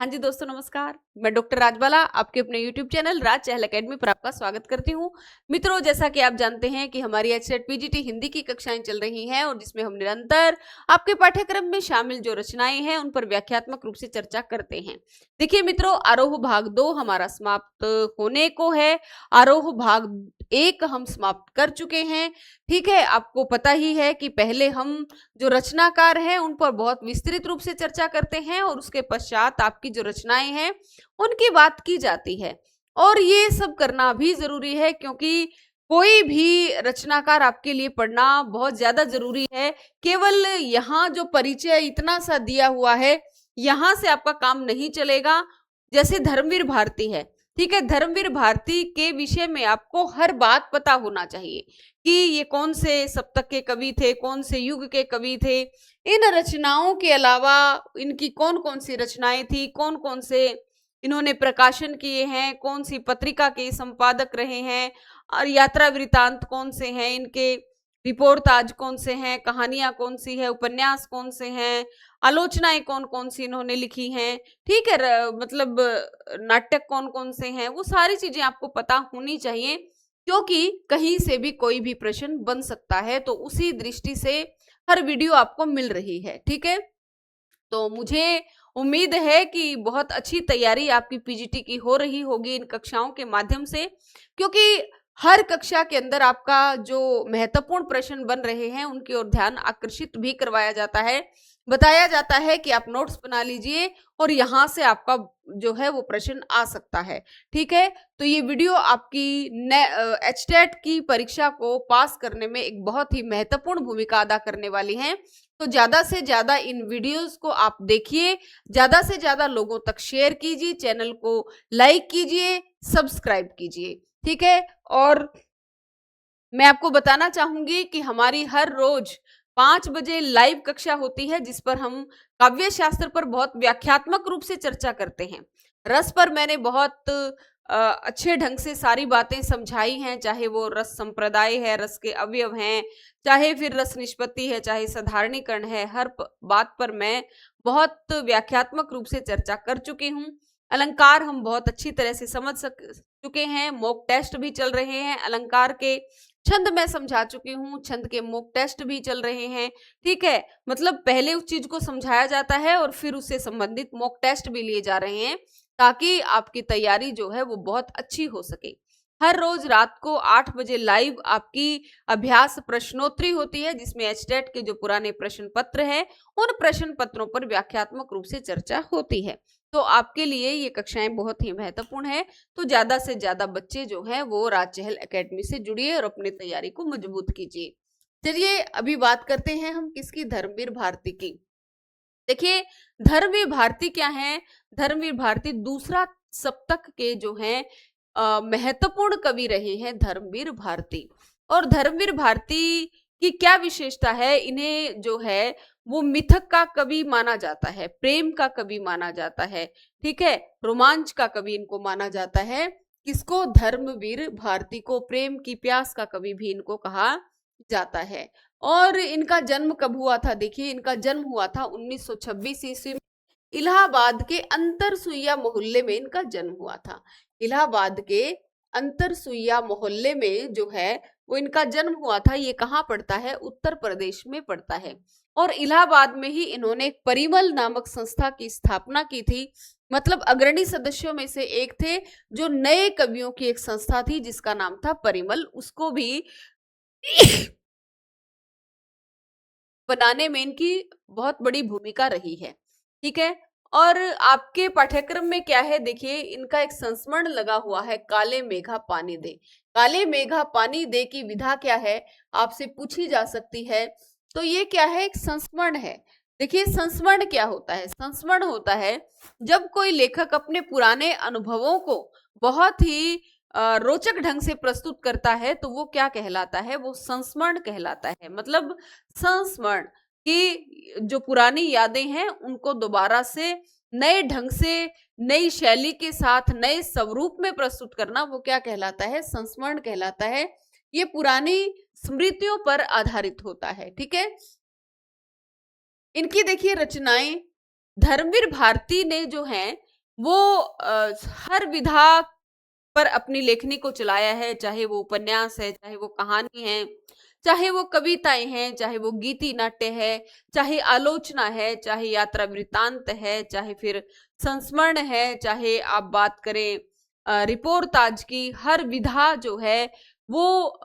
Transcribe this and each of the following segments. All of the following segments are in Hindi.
हाँ जी दोस्तों, नमस्कार। मैं डॉक्टर राजबाला आपके अपने YouTube चैनल राज चहल एकेडमी पर आपका स्वागत करती हूँ। मित्रों, जैसा कि आप जानते हैं कि हमारी एचसेट पीजीटी हिंदी की कक्षाएं चल रही हैं और जिसमें हम निरंतर आपके पाठ्यक्रम में शामिल जो रचनाएं हैं उन पर व्याख्यात्मक रूप से चर्चा करते हैं। देखिए मित्रों, आरोह भाग 2 हमारा समाप्त होने को है। आरोह भाग 1 हम समाप्त कर चुके हैं। ठीक है, आपको पता ही है कि पहले हम जो रचनाकार हैं उन पर बहुत विस्तृत रूप से चर्चा करते हैं और उसके पश्चात आपकी जो रचनाएं हैं उनकी बात की जाती है। और ये सब करना भी जरूरी है क्योंकि कोई भी रचनाकार आपके लिए पढ़ना बहुत ज्यादा जरूरी है। केवल यहाँ जो परिचय इतना सा दिया हुआ है, यहाँ से आपका काम नहीं चलेगा। जैसे धर्मवीर भारती है, ठीक है, धर्मवीर भारती के विषय में आपको हर बात पता होना चाहिए कि ये कौन से सप्तक के कवि थे, कौन से युग के कवि थे। इन रचनाओं के अलावा इनकी कौन कौन सी रचनाएं थी, कौन कौन से इन्होंने प्रकाशन किए हैं, कौन सी पत्रिका के संपादक रहे हैं, और यात्रा वृतांत कौन से हैं इनके, रिपोर्टाज कौन से हैं, कहानियां कौन सी है, उपन्यास कौन से हैं, आलोचनाएं कौन कौन सी इन्होंने लिखी हैं, ठीक है, मतलब नाटक कौन कौन से हैं, वो सारी चीजें आपको पता होनी चाहिए क्योंकि कहीं से भी कोई भी प्रश्न बन सकता है। तो उसी दृष्टि से हर वीडियो आपको मिल रही है। ठीक है, तो मुझे उम्मीद है कि बहुत अच्छी तैयारी आपकी पीजीटी की हो रही होगी इन कक्षाओं के माध्यम से, क्योंकि हर कक्षा के अंदर आपका जो महत्वपूर्ण प्रश्न बन रहे हैं उनकी ओर ध्यान आकर्षित भी करवाया जाता है। बताया जाता है कि आप नोट्स बना लीजिए और यहाँ से आपका जो है वो प्रश्न आ सकता है। ठीक है, तो ये वीडियो आपकी एचटेट की परीक्षा को पास करने में एक बहुत ही महत्वपूर्ण भूमिका अदा करने वाली है। तो ज्यादा से ज्यादा इन वीडियोस को आप देखिए, ज्यादा से ज्यादा लोगों तक शेयर कीजिए, चैनल को लाइक कीजिए, सब्सक्राइब कीजिए। ठीक है, और मैं आपको बताना चाहूंगी कि हमारी हर रोज 5 बजे लाइव कक्षा होती है जिस पर हम काव्य शास्त्र पर बहुत व्याख्यात्मक रूप से चर्चा करते हैं। रस पर मैंने बहुत अच्छे ढंग से सारी बातें समझाई हैं, चाहे वो रस संप्रदाय है, रस के अवयव हैं, चाहे फिर रस निष्पत्ति है, चाहे साधारणीकरण है, हर बात पर मैं बहुत व्याख्यात्मक रूप से चर्चा कर चुकी हूँ। अलंकार हम बहुत अच्छी तरह से समझ चुके हैं, मॉक टेस्ट भी चल रहे हैं अलंकार के, छंद मैं समझा चुकी हूँ, छंद के मॉक टेस्ट भी चल रहे हैं। ठीक है, मतलब पहले उस चीज को समझाया जाता है और फिर उससे संबंधित मॉक टेस्ट भी लिए जा रहे हैं ताकि आपकी तैयारी जो है वो बहुत अच्छी हो सके। हर रोज रात को 8 बजे लाइव आपकी अभ्यास प्रश्नोत्तरी होती है जिसमें एचटेट के जो पुराने प्रश्न पत्र है उन प्रश्न पत्रों पर व्याख्यात्मक रूप से चर्चा होती है। तो आपके लिए ये कक्षाएं बहुत ही महत्वपूर्ण है। तो ज्यादा से ज्यादा बच्चे जो हैं वो राज चहल एकेडमी से जुड़िए और अपनी तैयारी को मजबूत कीजिए। चलिए अभी बात करते हैं हम किसकी, धर्मवीर भारती की। देखिए, धर्मवीर भारती क्या है? धर्मवीर भारती दूसरा सप्तक के जो हैं महत्वपूर्ण कवि रहे हैं धर्मवीर भारती। और धर्मवीर भारती की क्या विशेषता है, इन्हें जो है वो मिथक का कवि माना जाता है, प्रेम का कवि माना जाता है, ठीक है, रोमांच का कवि इनको माना जाता है। किसको? धर्मवीर भारती को प्रेम की प्यास का कवि भी इनको कहा जाता है। और इनका जन्म कब हुआ था? देखिए, इनका जन्म हुआ था 1926 ईस्वी में, इलाहाबाद के अंतरसुईया मोहल्ले में इनका जन्म हुआ था। इलाहाबाद के अंतरसुईया मोहल्ले में जो है वो इनका जन्म हुआ था। ये कहाँ पड़ता है? उत्तर प्रदेश में पड़ता है। और इलाहाबाद में ही इन्होंने एक परिमल नामक संस्था की स्थापना की थी। मतलब अग्रणी सदस्यों में से एक थे, जो नए कवियों की एक संस्था थी जिसका नाम था परिमल, उसको भी बनाने में इनकी बहुत बड़ी भूमिका रही है। ठीक है, और आपके पाठ्यक्रम में क्या है, देखिए इनका एक संस्मरण लगा हुआ है, काले मेघा पानी दे। काले मेघा पानी दे की विधा क्या है, आपसे पूछी जा सकती है। तो ये क्या है? एक संस्मरण है। देखिए, संस्मरण क्या होता है? संस्मरण होता है जब कोई लेखक अपने पुराने अनुभवों को बहुत ही रोचक ढंग से प्रस्तुत करता है तो वो क्या कहलाता है? वो संस्मरण कहलाता है। मतलब संस्मरण की जो पुरानी यादें हैं उनको दोबारा से नए ढंग से, नई शैली के साथ, नए स्वरूप में प्रस्तुत करना, वो क्या कहलाता है? संस्मरण कहलाता है। ये पुरानी स्मृतियों पर आधारित होता है। ठीक है, इनकी देखिए रचनाएं, धर्मवीर भारती ने जो हैं वो हर विधा पर अपनी लेखनी को चलाया है, चाहे वो उपन्यास है, चाहे वो कहानी है, चाहे वो कविताएं हैं, चाहे वो गीति नाट्य है, चाहे आलोचना है, चाहे यात्रा वृत्तांत है, चाहे फिर संस्मरण है, चाहे आप बात करें रिपोर्टाज की, हर विधा जो है वो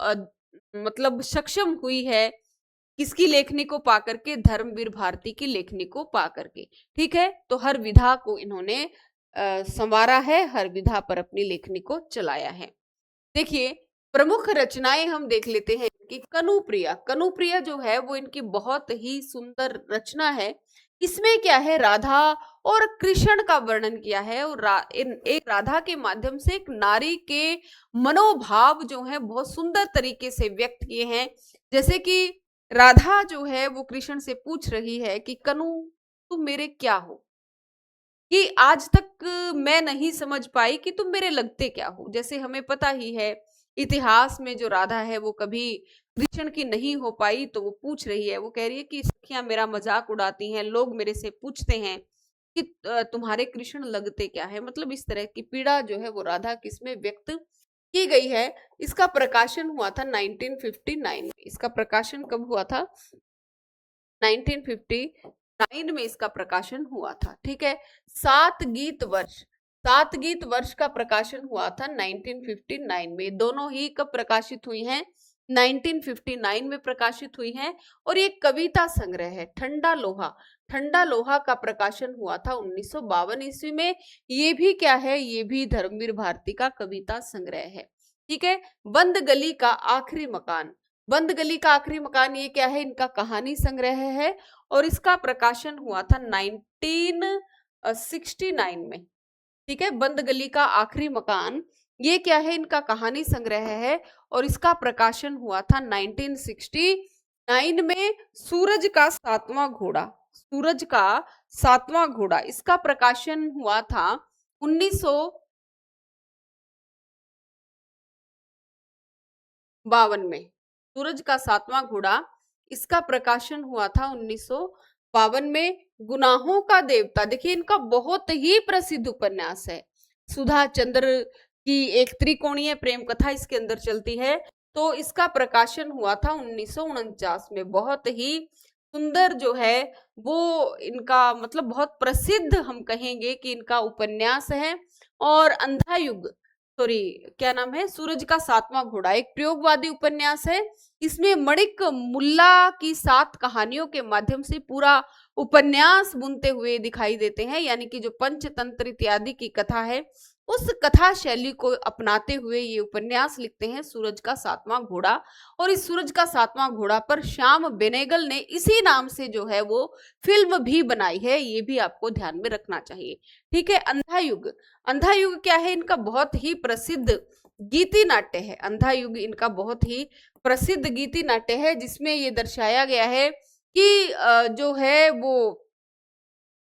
मतलब सक्षम हुई है किसकी लेखनी को पा करके, धर्मवीर भारती की लेखनी को पा करके। ठीक है, तो हर विधा को इन्होंने संवारा है, हर विधा पर अपनी लेखनी को चलाया है। देखिए, प्रमुख रचनाएं हम देख लेते हैं कि कनुप्रिया। कनुप्रिया जो है वो इनकी बहुत ही सुंदर रचना है। इसमें क्या है, राधा और कृष्ण का वर्णन किया है और एक राधा के माध्यम से एक नारी के मनोभाव जो है बहुत सुंदर तरीके से व्यक्त किए हैं। जैसे कि राधा जो है वो कृष्ण से पूछ रही है कि कनु तुम मेरे क्या हो, कि आज तक मैं नहीं समझ पाई कि तुम मेरे लगते क्या हो। जैसे हमें पता ही है इतिहास में जो राधा है वो कभी कृष्ण की नहीं हो पाई, तो वो पूछ रही है, वो कह रही है कि सखियां मेरा मजाक उड़ाती हैं, लोग मेरे से पूछते हैं कि तुम्हारे कृष्ण लगते क्या है। मतलब इस तरह की पीड़ा जो है वो राधा किसमें व्यक्त की गई है। इसका प्रकाशन हुआ था 1959 में। इसका प्रकाशन कब हुआ था? 1959 में इसका प्रकाशन हुआ था। ठीक है, सात गीत वर्ष, सात गीत वर्ष का प्रकाशन हुआ था 1959 में। दोनों ही कब प्रकाशित हुई हैं? 1959 में प्रकाशित हुई हैं। और ये कविता संग्रह है ठंडा लोहा। ठंडा लोहा का प्रकाशन हुआ था 1952 ईस्वी में। ये भी क्या है, ये भी धर्मवीर भारती का कविता संग्रह है। ठीक है, बंद गली का आखिरी मकान। बंद गली का आखिरी मकान, ये क्या है, इनका कहानी संग्रह है और इसका प्रकाशन हुआ था 1969 में। ठीक है, बंद गली का आखिरी मकान, ये क्या है, इनका कहानी संग्रह है और इसका प्रकाशन हुआ था 1969 में। सूरज का सातवां घोड़ा, सूरज का सातवां घोड़ा, इसका प्रकाशन हुआ था 1952 में। सूरज का सातवां घोड़ा, इसका प्रकाशन हुआ था 1952 में। गुनाहों का देवता, देखिए इनका बहुत ही प्रसिद्ध उपन्यास है। सुधा चंद्र की एक त्रिकोणीय प्रेम कथा इसके अंदर चलती है, तो इसका प्रकाशन हुआ था 1949 में। बहुत ही सुंदर जो है वो इनका मतलब बहुत प्रसिद्ध हम कहेंगे कि इनका उपन्यास है। और अंधा युग, सॉरी क्या नाम है, सूरज का सातवां घोड़ा एक प्रयोगवादी उपन्यास है। इसमें मणिक मुल्ला की 7 कहानियों के माध्यम से पूरा उपन्यास बुनते हुए दिखाई देते हैं, यानी कि जो पंचतंत्र इत्यादि की कथा है उस कथा शैली को अपनाते हुए ये उपन्यास लिखते हैं, सूरज का सातवां घोड़ा। और इस सूरज का सातवां घोड़ा पर श्याम बेनेगल ने इसी नाम से जो है वो फिल्म भी बनाई है, ये भी आपको ध्यान में रखना चाहिए। ठीक है, अंधा युग। अंधा युग क्या है, इनका बहुत ही प्रसिद्ध गीति नाट्य है। अंधा युग इनका बहुत ही प्रसिद्ध गीति नाट्य है, जिसमें ये दर्शाया गया है कि जो है वो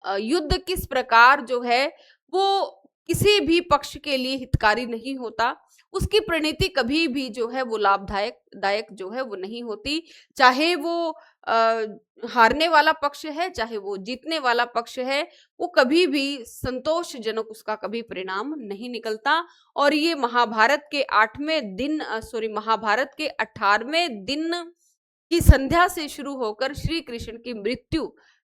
युद्ध किस प्रकार जो है वो किसी भी पक्ष के लिए हितकारी नहीं होता। उसकी परिणति कभी भी जो है वो लाभदायक जो है वो नहीं होती। चाहे वो हारने वाला पक्ष है, चाहे वो जीतने वाला पक्ष है, वो कभी भी संतोषजनक उसका कभी परिणाम नहीं निकलता। और ये महाभारत के 8वें दिन महाभारत के 18वें दिन की संध्या से शुरू होकर श्री कृष्ण की मृत्यु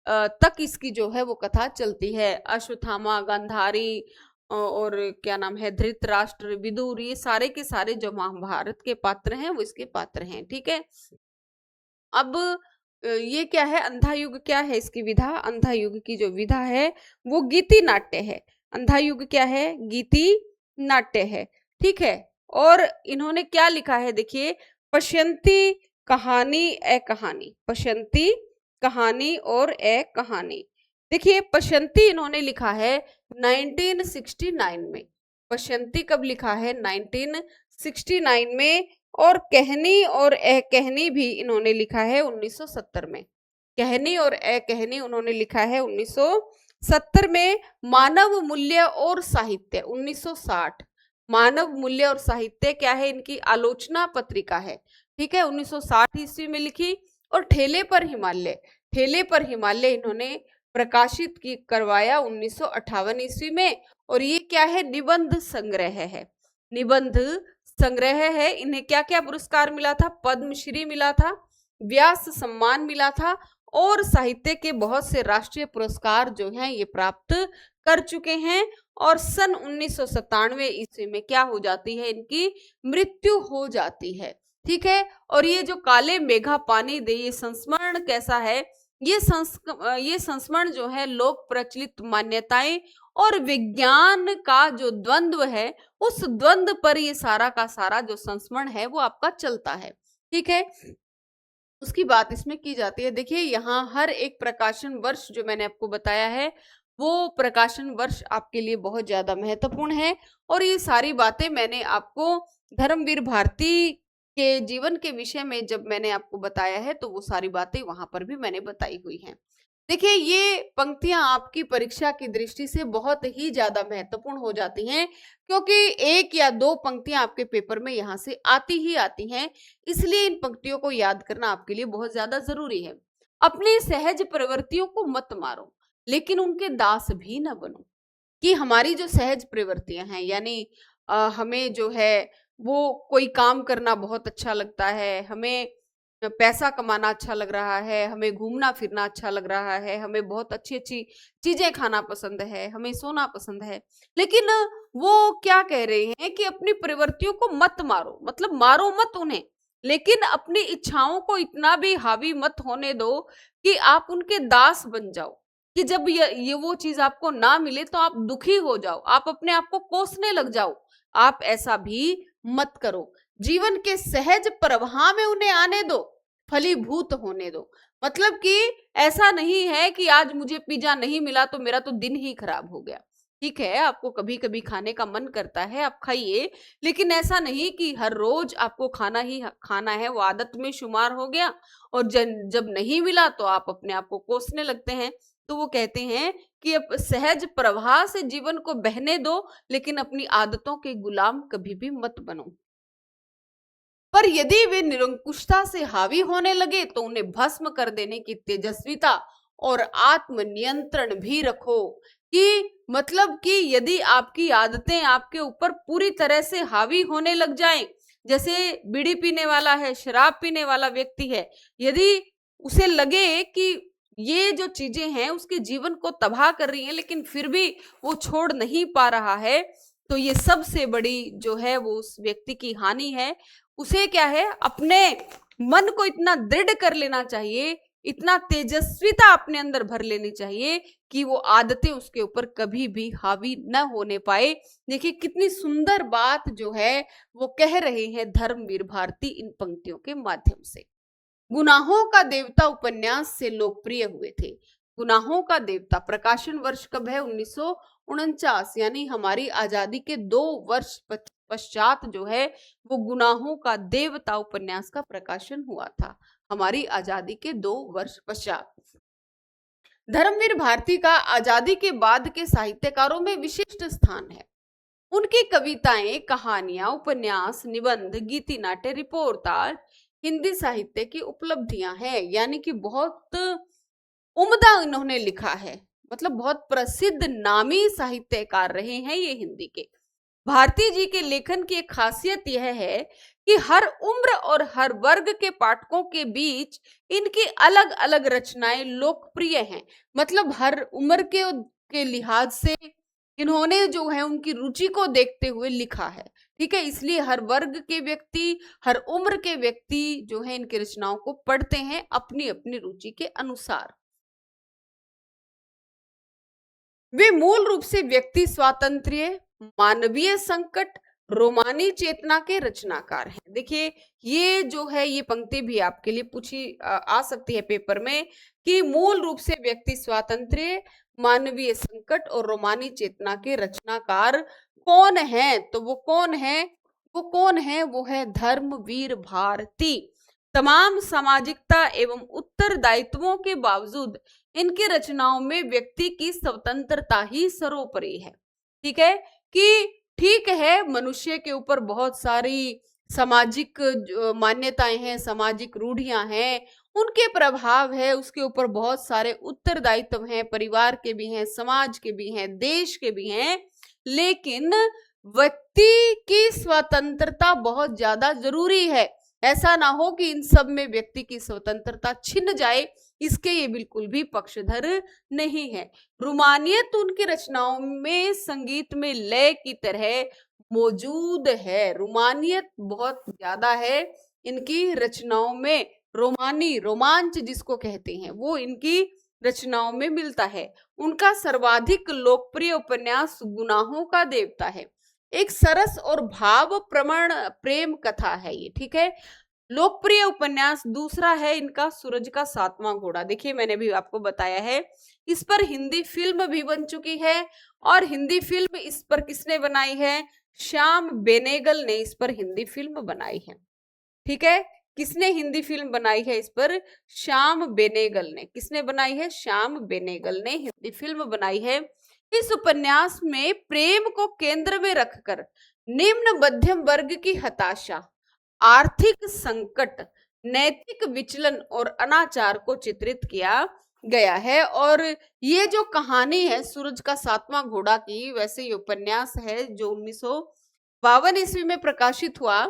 तक इसकी जो है वो कथा चलती है। अश्वत्थामा, गांधारी और क्या नाम है, धृतराष्ट्र, विदुर, ये सारे के सारे जो महाभारत के पात्र हैं वो इसके पात्र हैं। ठीक है, अब ये क्या है, अंधा युग क्या है, इसकी विधा, अंधा युग की जो विधा है वो गीति नाट्य है। अंधा युग क्या है, गीति नाट्य है। ठीक है, और इन्होंने क्या लिखा है, देखिए, पश्यंती कहानी ए कहानी, पश्यंती कहानी और ए कहानी। देखिए, पश्यंती इन्होंने लिखा है 1969 में। पश्यंती कब लिखा है, 1969 में। और कहनी और ए कहनी भी इन्होंने लिखा है 1970 में। कहनी और ए कहनी उन्होंने लिखा है 1970 में। मानव मूल्य और साहित्य 1960। मानव मूल्य और साहित्य क्या है, इनकी आलोचना पत्रिका है। ठीक है, 1960 ईस्वी में लिखी। और ठेले पर हिमालय, ठेले पर हिमालय इन्होंने प्रकाशित की करवाया 1958 ईस्वी में। और ये क्या है? निबंध संग्रह है, निबंध संग्रह है। इन्हें क्या क्या पुरस्कार मिला था? पद्मश्री मिला था, व्यास सम्मान मिला था, और साहित्य के बहुत से राष्ट्रीय पुरस्कार जो हैं ये प्राप्त कर चुके हैं। और सन 1997 ईस्वी में क्या हो जाती है? इनकी मृत्यु हो जाती है। ठीक है। और ये जो काले मेघा पानी दे, ये संस्मरण कैसा है? ये संस्मरण जो है लोक प्रचलित मान्यताएं और विज्ञान का जो द्वंद्व है, उस द्वंद्व पर ये सारा का सारा जो संस्मरण है वो आपका चलता है। ठीक है। उसकी बात इसमें की जाती है। देखिए यहाँ हर एक प्रकाशन वर्ष जो मैंने आपको बताया है, वो प्रकाशन वर्ष आपके लिए बहुत ज्यादा महत्वपूर्ण है। और ये सारी बातें मैंने आपको धर्मवीर भारती के जीवन के विषय में जब मैंने आपको बताया है, तो वो सारी बातें वहां पर भी मैंने बताई हुई हैं। देखिए ये पंक्तियां आपकी परीक्षा की दृष्टि से बहुत ही ज्यादा महत्वपूर्ण हो जाती हैं, क्योंकि एक या दो पंक्तियां आपके पेपर में यहाँ से आती ही आती हैं। इसलिए इन पंक्तियों को याद करना आपके लिए बहुत ज्यादा जरूरी है। अपनी सहज प्रवृत्तियों को मत मारो, लेकिन उनके दास भी न बनो। कि हमारी जो सहज प्रवृत्तियां हैं, यानी हमें जो है वो कोई काम करना बहुत अच्छा लगता है, हमें पैसा कमाना अच्छा लग रहा है, हमें घूमना फिरना अच्छा लग रहा है, हमें बहुत अच्छी अच्छी चीजें खाना पसंद है, हमें सोना पसंद है, लेकिन वो क्या कह रहे हैं कि अपनी प्रवृत्तियों को मत मारो, मतलब मारो मत उन्हें, लेकिन अपनी इच्छाओं को इतना भी हावी मत होने दो कि आप उनके दास बन जाओ। कि जब ये वो चीज आपको ना मिले तो आप दुखी हो जाओ, आप अपने आप को कोसने लग जाओ। आप ऐसा भी मत करो। जीवन के सहज प्रवाह में उन्हें आने दो, फलीभूत होने दो। मतलब कि ऐसा नहीं है कि आज मुझे पिज्जा नहीं मिला तो मेरा तो दिन ही खराब हो गया। ठीक है, आपको कभी कभी खाने का मन करता है, आप खाइए, लेकिन ऐसा नहीं कि हर रोज आपको खाना ही खाना है, वो आदत में शुमार हो गया और जब नहीं मिला तो आप अपने आप को कोसने लगते हैं। तो वो कहते हैं कि अब सहज प्रवाह से जीवन को बहने दो, लेकिन अपनी आदतों के गुलाम कभी भी मत बनो। पर यदि वे निरंकुशता से हावी होने लगे तो उन्हें भस्म कर देने की तेजस्विता और आत्मनियंत्रण भी रखो। कि मतलब कि यदि आपकी आदतें आपके ऊपर पूरी तरह से हावी होने लग जाएं, जैसे बीड़ी पीने वाला है, शराब पीने वाला व्यक्ति है, यदि उसे लगे कि ये जो चीजें हैं उसके जीवन को तबाह कर रही हैं, लेकिन फिर भी वो छोड़ नहीं पा रहा है, तो ये सबसे बड़ी जो है वो उस व्यक्ति की हानि है। उसे क्या है, अपने मन को इतना दृढ़ कर लेना चाहिए, इतना तेजस्विता अपने अंदर भर लेनी चाहिए कि वो आदतें उसके ऊपर कभी भी हावी न होने पाए। देखिए कितनी सुंदर बात जो है वो कह रहे हैं धर्मवीर भारती इन पंक्तियों के माध्यम से। गुनाहों का देवता उपन्यास से लोकप्रिय हुए थे। गुनाहों का देवता प्रकाशन वर्ष कब है? 1949, यानी हमारी आजादी के 2 वर्ष पश्चात जो है वो गुनाहों का देवता उपन्यास का प्रकाशन हुआ था, हमारी आजादी के 2 वर्ष पश्चात। धर्मवीर भारती का आजादी के बाद के साहित्यकारों में विशिष्ट स्थान है। उनकी कविताएं, कहानियां, उपन्यास, निबंध, गीति नाट्य, रिपोर्टाज हिंदी साहित्य की उपलब्धियां हैं, यानी कि बहुत उम्दा इन्होंने लिखा है, मतलब बहुत प्रसिद्ध नामी साहित्यकार रहे हैं ये हिंदी के। भारती जी के लेखन की एक खासियत यह है कि हर उम्र और हर वर्ग के पाठकों के बीच इनकी अलग अलग रचनाएं लोकप्रिय हैं। मतलब हर उम्र के लिहाज से इन्होंने जो है उनकी रुचि को देखते हुए लिखा है। ठीक है, इसलिए हर वर्ग के व्यक्ति, हर उम्र के व्यक्ति जो है इनकी रचनाओं को पढ़ते हैं अपनी अपनी रुचि के अनुसार। वे मूल रूप से व्यक्ति स्वातंत्र्य, मानवीय संकट, रोमानी चेतना के रचनाकार हैं। देखिए ये जो है ये पंक्ति भी आपके लिए पूछी आ सकती है पेपर में कि मूल रूप से व्यक्ति स्वातंत्र्य, मानवीय संकट और रोमानी चेतना के रचनाकार कौन है? तो वो कौन है? वो कौन है? वो है धर्मवीर भारती। तमाम सामाजिकता एवं उत्तरदायित्वों के बावजूद इनकी रचनाओं में व्यक्ति की स्वतंत्रता ही सर्वोपरि है। ठीक है, कि ठीक है मनुष्य के ऊपर बहुत सारी सामाजिक मान्यताएं हैं, सामाजिक रूढ़ियां हैं, उनके प्रभाव है, उसके ऊपर बहुत सारे उत्तरदायित्व हैं, परिवार के भी हैं, समाज के भी हैं, देश के भी हैं। लेकिन व्यक्ति की स्वतंत्रता बहुत ज्यादा जरूरी है। ऐसा ना हो कि इन सब में व्यक्ति की स्वतंत्रता छिन जाए, इसके ये बिल्कुल भी पक्षधर नहीं है। रूमानियत उनकी रचनाओं में संगीत में लय की तरह मौजूद है। रूमानियत बहुत ज्यादा है इनकी रचनाओं में। रोमानी, रोमांच जिसको कहते हैं, वो इनकी रचनाओं में मिलता है। उनका सर्वाधिक लोकप्रिय उपन्यास गुनाहों का देवता है। एक सरस और भाव प्रवण प्रेम कथा है ये, ठीक है। लोकप्रिय उपन्यास दूसरा है इनका सूरज का सातवां घोड़ा। देखिए, मैंने भी आपको बताया है, इस पर हिंदी फिल्म भी बन चुकी है। और हिंदी फिल्म इस पर किसने बनाई है? श्याम बेनेगल ने इस पर हिंदी फिल्म बनाई है, ठीक है। किसने हिंदी फिल्म बनाई है इस पर? श्याम बेनेगल ने। किसने बनाई है? श्याम बेनेगल ने हिंदी फिल्म बनाई है। इस उपन्यास में प्रेम को केंद्र में रखकर निम्न मध्यम वर्ग की हताशा, आर्थिक संकट, नैतिक विचलन और अनाचार को चित्रित किया गया है। और ये जो कहानी है सूरज का सातवां घोड़ा की, वैसे ये उपन्यास है जो 1952 ईस्वी में प्रकाशित हुआ।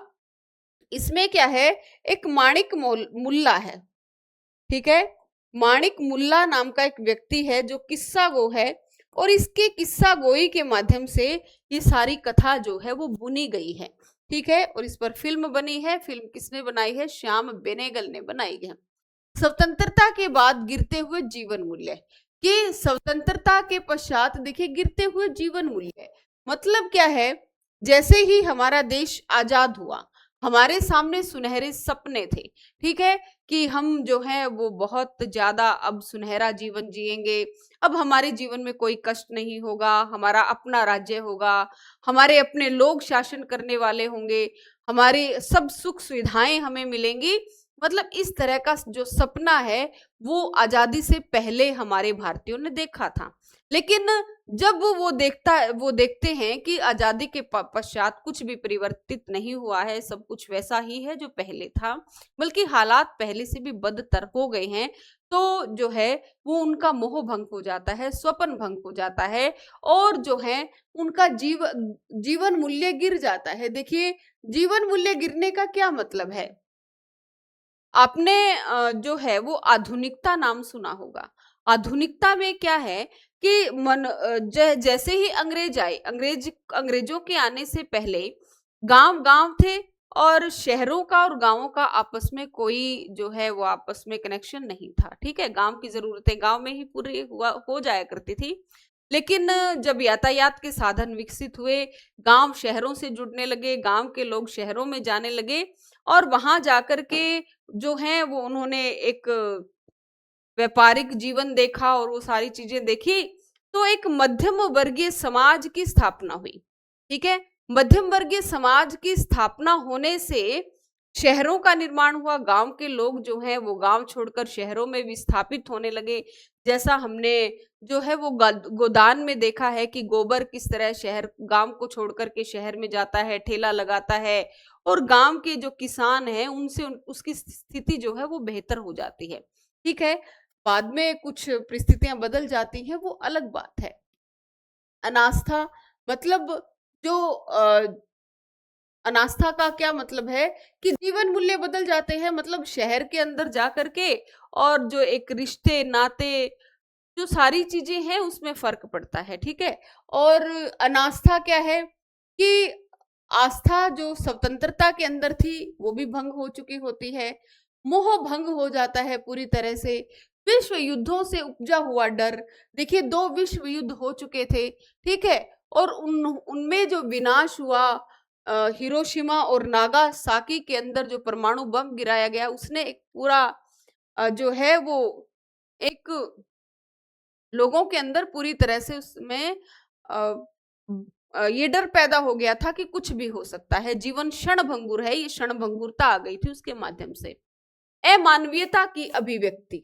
इसमें क्या है, एक माणिक मुल्ला है, ठीक है। माणिक मुल्ला नाम का एक व्यक्ति है जो किस्सा गो है, और इसके किस्सा गोई के माध्यम से ये सारी कथा जो है वो बुनी गई है, ठीक है। और इस पर फिल्म बनी है। फिल्म किसने बनाई है? श्याम बेनेगल ने बनाई है। स्वतंत्रता के बाद गिरते हुए जीवन मूल्य, कि स्वतंत्रता के पश्चात देखिए गिरते हुए जीवन मूल्य मतलब क्या है? जैसे ही हमारा देश आजाद हुआ, हमारे सामने सुनहरे सपने थे, ठीक है, कि हम जो है वो बहुत ज्यादा अब सुनहरा जीवन जिएंगे, अब हमारे जीवन में कोई कष्ट नहीं होगा, हमारा अपना राज्य होगा, हमारे अपने लोग शासन करने वाले होंगे, हमारे सब सुख सुविधाएं हमें मिलेंगी। मतलब इस तरह का जो सपना है वो आजादी से पहले हमारे भारतीयों ने देखा था। लेकिन जब वो देखते हैं कि आजादी के पश्चात कुछ भी परिवर्तित नहीं हुआ है, सब कुछ वैसा ही है जो पहले था, बल्कि हालात पहले से भी बदतर हो गए हैं, तो जो है वो उनका मोह भंग हो जाता है, स्वप्न भंग हो जाता है, और जो है उनका जीवन मूल्य गिर जाता है। देखिए, जीवन मूल्य गिरने का क्या मतलब है? आपने जो है वो आधुनिकता नाम सुना होगा। आधुनिकता में क्या है कि जैसे ही अंग्रेज आए, अंग्रेजों के आने से पहले गांव गांव थे, और शहरों का और गांवों का आपस में कोई जो है वो आपस में कनेक्शन नहीं था, ठीक है। गांव की जरूरतें गांव में ही पूरी हो जाया करती थी। लेकिन जब यातायात के साधन विकसित हुए, गांव शहरों से जुड़ने लगे, गांव के लोग शहरों में जाने लगे, और वहां जाकर के जो है वो उन्होंने एक व्यापारिक जीवन देखा और वो सारी चीजें देखी, तो एक मध्यम वर्गीय समाज की स्थापना हुई, ठीक है। मध्यम वर्गीय समाज की स्थापना होने से शहरों का निर्माण हुआ। गांव के लोग जो हैं वो गांव छोड़कर शहरों में विस्थापित होने लगे। जैसा हमने जो है वो गोदान में देखा है कि गोबर किस तरह शहर गांव को छोड़कर के शहर में जाता है, ठेला लगाता है, और गांव के जो किसान हैं उनसे उसकी स्थिति जो है वो बेहतर हो जाती है, ठीक है। बाद में कुछ परिस्थितियां बदल जाती हैं, वो अलग बात है। अनास्था मतलब जो अनास्था का क्या मतलब है कि जीवन मूल्य बदल जाते हैं, मतलब शहर के अंदर जा करके, और जो एक रिश्ते नाते जो सारी चीजें हैं उसमें फर्क पड़ता है, ठीक है। और अनास्था क्या है कि आस्था जो स्वतंत्रता के अंदर थी वो भी भंग हो चुकी होती है, मोह भंग हो जाता है पूरी तरह से। विश्व युद्धों से उपजा हुआ डर, देखिए 2 विश्व युद्ध हो चुके थे, ठीक है, और उनमें जो विनाश हुआ, हिरोशिमा और नागासाकी के अंदर जो परमाणु बम गिराया गया, उसने एक पूरा जो है वो एक लोगों के अंदर पूरी तरह से उसमें ये डर पैदा हो गया था कि कुछ भी हो सकता है, जीवन क्षणभंगुर है, ये क्षणभंगुरता आ गई थी उसके माध्यम से। अमानवीयता की अभिव्यक्ति,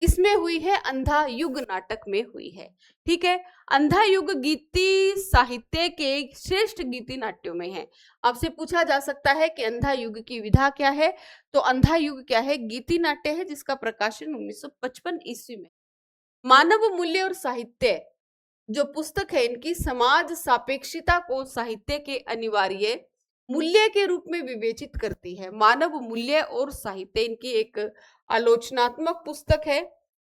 इसमें हुई है, अंधा युग नाटक में हुई है। ठीक है, अंधा युग गीति साहित्य के श्रेष्ठ गीति नाट्यों में है। आपसे पूछा जा सकता है कि अंधा युग की विधा क्या है, तो अंधा युग क्या है, गीति नाट्य है जिसका प्रकाशन 1955 ईस्वी में। मानव मूल्य और साहित्य जो पुस्तक है, इनकी समाज सापेक्षिता को साहित्य के अनिवार्य मूल्य के रूप में विवेचित करती है। मानव मूल्य और साहित्य, इनकी एक आलोचनात्मक पुस्तक है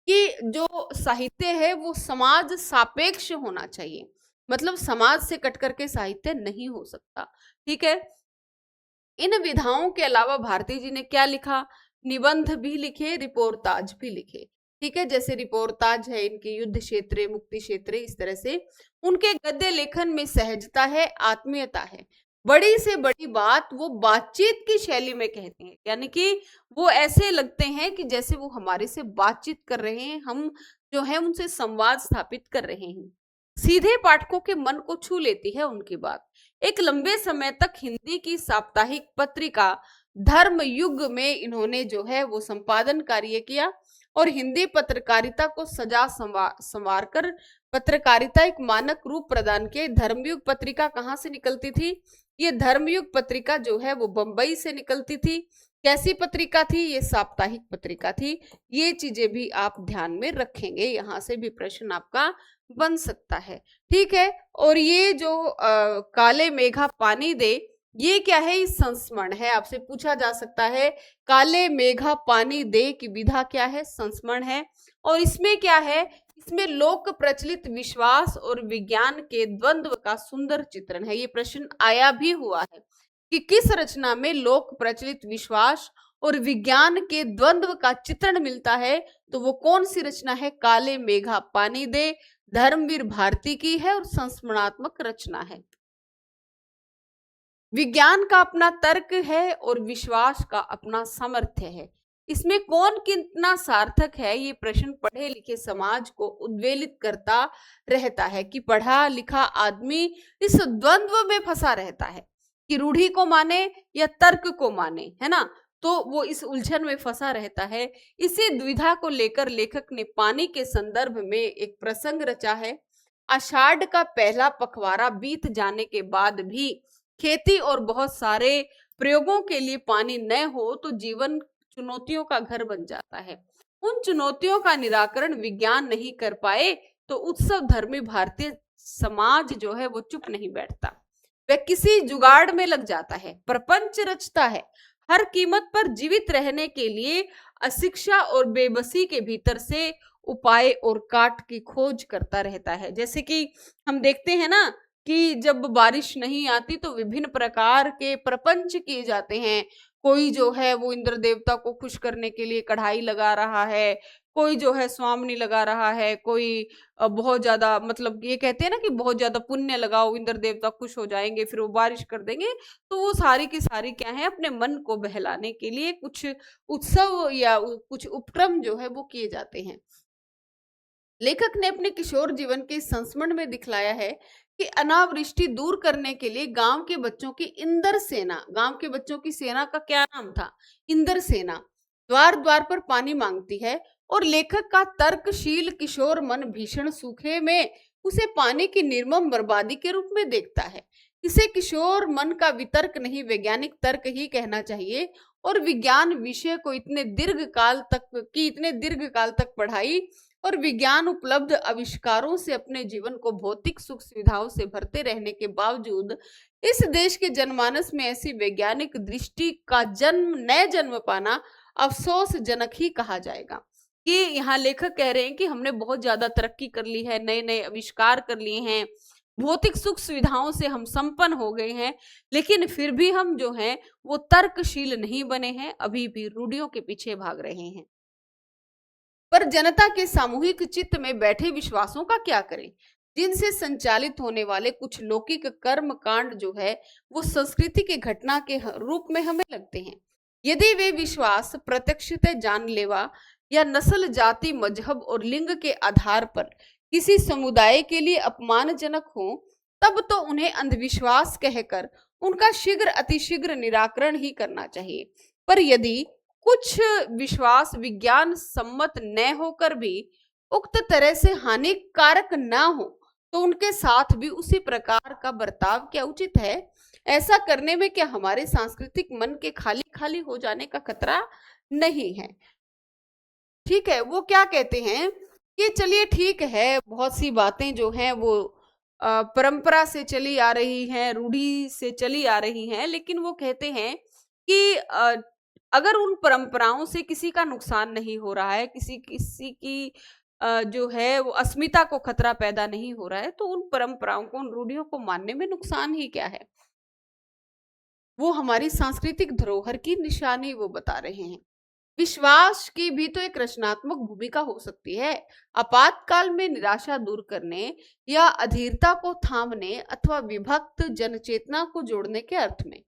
कि जो साहित्य है वो समाज सापेक्ष होना चाहिए, मतलब समाज से कट करके साहित्य नहीं हो सकता। ठीक है, इन विधाओं के अलावा भारती जी ने क्या लिखा, निबंध भी लिखे, रिपोर्टाज भी लिखे। ठीक है, जैसे रिपोर्टाज है इनके युद्ध क्षेत्र, मुक्ति क्षेत्र, इस तरह से उनके गद्य लेखन में सहजता है, आत्मीयता है। बड़ी से बड़ी बात वो बातचीत की शैली में कहते हैं, यानी कि वो ऐसे लगते हैं कि जैसे वो हमारे से बातचीत कर रहे हैं, हम जो है उनसे संवाद स्थापित कर रहे हैं। सीधे पाठकों के मन को छू लेती है उनकी बात। एक लंबे समय तक हिंदी की साप्ताहिक पत्रिका धर्म युग में इन्होंने जो है वो संपादन कार्य किया और हिंदी पत्रकारिता को सजा संवार कर पत्रकारिता एक मानक रूप प्रदान किए। धर्मयुग पत्रिका कहाँ से निकलती थी, ये धर्मयुग पत्रिका जो है वो बंबई से निकलती थी। कैसी पत्रिका थी, ये साप्ताहिक पत्रिका थी। ये चीजें भी आप ध्यान में रखेंगे, यहां से भी प्रश्न आपका बन सकता है। ठीक है, और ये जो काले मेघा पानी दे, ये क्या है, इस संस्मरण है। आपसे पूछा जा सकता है काले मेघा पानी दे की विधा क्या है, संस्मरण है। और इसमें क्या है, इसमें लोक प्रचलित विश्वास और विज्ञान के द्वंद्व का सुंदर चित्रण है। ये प्रश्न आया भी हुआ है कि किस रचना में लोक प्रचलित विश्वास और विज्ञान के द्वंद्व का चित्रण मिलता है, तो वो कौन सी रचना है, काले मेघा पानी दे, धर्मवीर भारती की है और संस्मरणात्मक रचना है। विज्ञान का अपना तर्क है और विश्वास का अपना सामर्थ्य है। इसमें कौन कितना सार्थक है, ये प्रश्न पढ़े लिखे समाज को उद्वेलित करता रहता है कि पढ़ा लिखा आदमी इस द्वंद्व में फंसा रहता है कि रूढ़ी को माने या तर्क को माने, है ना, तो वो इस उलझन में फंसा रहता है। इसी द्विधा को लेकर लेखक ने पानी के संदर्भ में एक प्रसंग रचा है। आषाढ़ का पहला पखवाड़ा बीत जाने के बाद भी खेती और बहुत सारे प्रयोगों के लिए पानी न हो तो जीवन चुनौतियों का घर बन जाता है। उन चुनौतियों का निराकरण विज्ञान नहीं कर पाए तो उत्सव धर्मी भारतीय समाज जो है वो चुप नहीं बैठता, वह किसी जुगाड़ में लग जाता है, प्रपंच रचता है। हर कीमत पर जीवित रहने के लिए अशिक्षा और बेबसी के भीतर से उपाय और काट की खोज करता रहता है। जैसे कि हम देखते हैं ना कि जब बारिश नहीं आती तो विभिन्न प्रकार के प्रपंच किए जाते हैं। कोई जो है वो इंद्र देवता को खुश करने के लिए कढ़ाई लगा रहा है, कोई जो है स्वामिनी लगा रहा है, कोई बहुत ज्यादा, मतलब ये कहते हैं ना कि बहुत ज्यादा पुण्य लगाओ, इंद्र देवता खुश हो जाएंगे, फिर वो बारिश कर देंगे। तो वो सारी की सारी क्या है, अपने मन को बहलाने के लिए कुछ उत्सव या कुछ उपक्रम जो है वो किए जाते हैं। लेखक ने अपने किशोर जीवन के संस्मरण में दिखलाया है कि अनावृष्टि दूर करने के लिए गांव के बच्चों की इंदर सेना, गांव के बच्चों की सेना का क्या नाम था, इंदर सेना, द्वार द्वार पर पानी मांगती है। और लेखक का तर्कशील किशोर मन भीषण सूखे में उसे पानी की निर्मम बर्बादी के रूप में देखता है। इसे किशोर मन का वितर्क नहीं, वैज्ञानिक तर्क ही कहना चाहिए। और विज्ञान विषय को इतने दीर्घ काल तक पढ़ाई और विज्ञान उपलब्ध आविष्कारों से अपने जीवन को भौतिक सुख सुविधाओं से भरते रहने के बावजूद इस देश के जनमानस में ऐसी वैज्ञानिक दृष्टि का जन्म पाना अफसोसजनक ही कहा जाएगा। कि यहाँ लेखक कह रहे हैं कि हमने बहुत ज्यादा तरक्की कर ली है, नए नए आविष्कार कर लिए हैं, भौतिक सुख सुविधाओं से हम संपन्न हो गए हैं, लेकिन फिर भी हम जो हैं वो तर्कशील नहीं बने हैं, अभी भी रूढ़ियों के पीछे भाग रहे हैं। पर जनता के सामूहिक चित्त में बैठे विश्वासों का क्या करें, जिनसे संचालित होने वाले कुछ लौकिक कर्म कांड जो है वो संस्कृति के घटना के रूप में हमें लगते हैं। यदि वे विश्वास प्रत्यक्षतः जानलेवा या नस्ल, जाति, मजहब और लिंग के आधार पर किसी समुदाय के लिए अपमानजनक हो, तब तो उन्हें अंधविश्वास कहकर उनका शीघ्र अतिशीघ्र निराकरण ही करना चाहिए। पर यदि कुछ विश्वास विज्ञान सम्मत न होकर भी उक्त तरह से हानिकारक ना हो, तो उनके साथ भी उसी प्रकार का बर्ताव क्या उचित है? ऐसा करने में क्या हमारे सांस्कृतिक मन के खाली खाली हो जाने का खतरा नहीं है? ठीक है, वो क्या कहते हैं कि चलिए ठीक है, बहुत सी बातें जो हैं वो परंपरा से चली आ रही हैं, रूढ़ी से चली आ रही हैं, लेकिन वो कहते हैं कि अगर उन परंपराओं से किसी का नुकसान नहीं हो रहा है, किसी किसी की जो है वो अस्मिता को खतरा पैदा नहीं हो रहा है, तो उन परंपराओं को, उन रूढ़ियों को मानने में नुकसान ही क्या है? वो हमारी सांस्कृतिक धरोहर की निशानी वो बता रहे हैं। विश्वास की भी तो एक रचनात्मक भूमिका हो सकती है, आपातकाल में निराशा दूर करने या अधीरता को थामने अथवा विभक्त जनचेतना को जोड़ने के अर्थ में।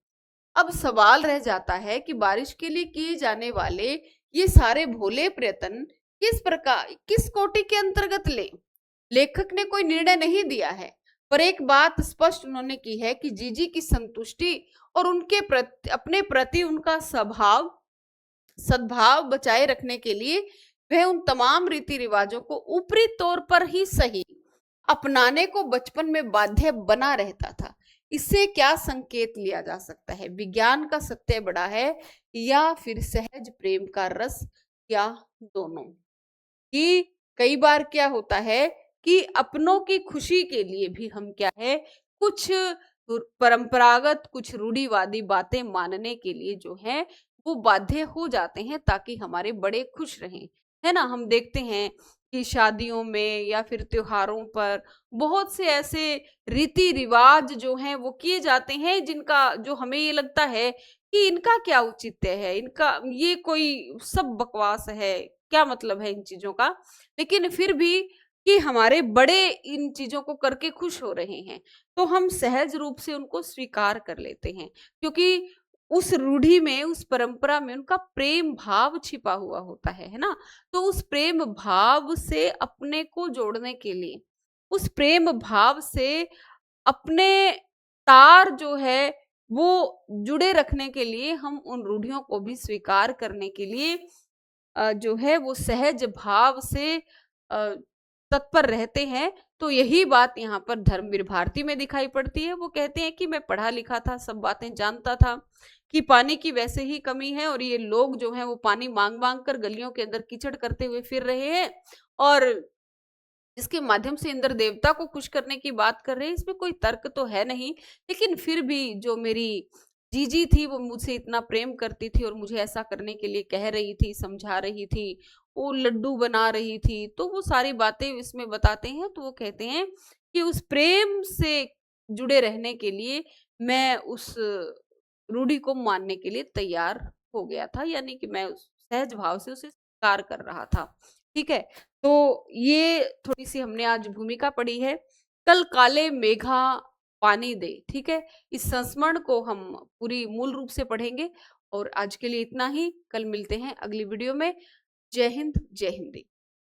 अब सवाल रह जाता है कि बारिश के लिए किए जाने वाले ये सारे भोले प्रयत्न किस प्रकार, किस कोटि के अंतर्गत ले? लेखक ने कोई निर्णय नहीं दिया है, पर एक बात स्पष्ट उन्होंने की है कि जीजी की संतुष्टि और उनके प्रति, अपने प्रति उनका सद्भाव बचाए रखने के लिए वह उन तमाम रीति रिवाजों को ऊपरी तौर पर ही सही अपनाने को बचपन में बाध्य बना रहता था। इससे क्या संकेत लिया जा सकता है? विज्ञान का सत्य बड़ा है या फिर सहज प्रेम का रस, या दोनों? कि कई बार क्या होता है कि अपनों की खुशी के लिए भी हम क्या है, कुछ परंपरागत, कुछ रूढ़िवादी बातें मानने के लिए जो है वो बाध्य हो जाते हैं, ताकि हमारे बड़े खुश रहें, है ना? हम देखते हैं कि शादियों में या फिर त्योहारों पर बहुत से ऐसे रीति रिवाज जो हैं वो किए जाते हैं, जिनका जो हमें ये लगता है कि इनका क्या औचित्य है, इनका ये कोई सब बकवास है, क्या मतलब है इन चीजों का? लेकिन फिर भी कि हमारे बड़े इन चीजों को करके खुश हो रहे हैं, तो हम सहज रूप से उनको स्वीकार कर लेते हैं, क्योंकि उस रूढ़ी में, उस परंपरा में उनका प्रेम भाव छिपा हुआ होता है ना? तो उस प्रेम भाव से अपने को जोड़ने के लिए, उस प्रेम भाव से अपने तार जो है वो जुड़े रखने के लिए, हम उन रूढ़ियों को भी स्वीकार करने के लिए जो है वो सहज भाव से तत्पर रहते हैं। तो यही बात यहाँ पर धर्मवीर भारती में दिखाई पड़ती है। वो कहते हैं कि मैं पढ़ा लिखा था, सब बातें जानता था कि पानी की वैसे ही कमी है, और ये लोग जो हैं वो पानी मांग मांग कर गलियों के अंदर कीचड़ करते हुए फिर रहे हैं, और इसके माध्यम से इंद्र देवता को खुश करने की बात कर रहे हैं। इसमें कोई तर्क तो है नहीं, लेकिन फिर भी जो मेरी जीजी थी वो मुझसे इतना प्रेम करती थी और मुझे ऐसा करने के लिए कह रही थी, समझा रही थी, वो लड्डू बना रही थी, तो वो सारी बातें इसमें बताते हैं। तो वो कहते हैं कि उस प्रेम से जुड़े रहने के लिए मैं उस रूढ़ी को मानने के लिए तैयार हो गया था, यानी कि मैं उस सहज भाव से उसे स्वीकार कर रहा था। ठीक है, तो ये थोड़ी सी हमने आज भूमिका पढ़ी है। कल काले मेघा पानी दे, ठीक है, इस संस्मरण को हम पूरी मूल रूप से पढ़ेंगे। और आज के लिए इतना ही, कल मिलते हैं अगली वीडियो में। जय हिंद, जय हिंदी।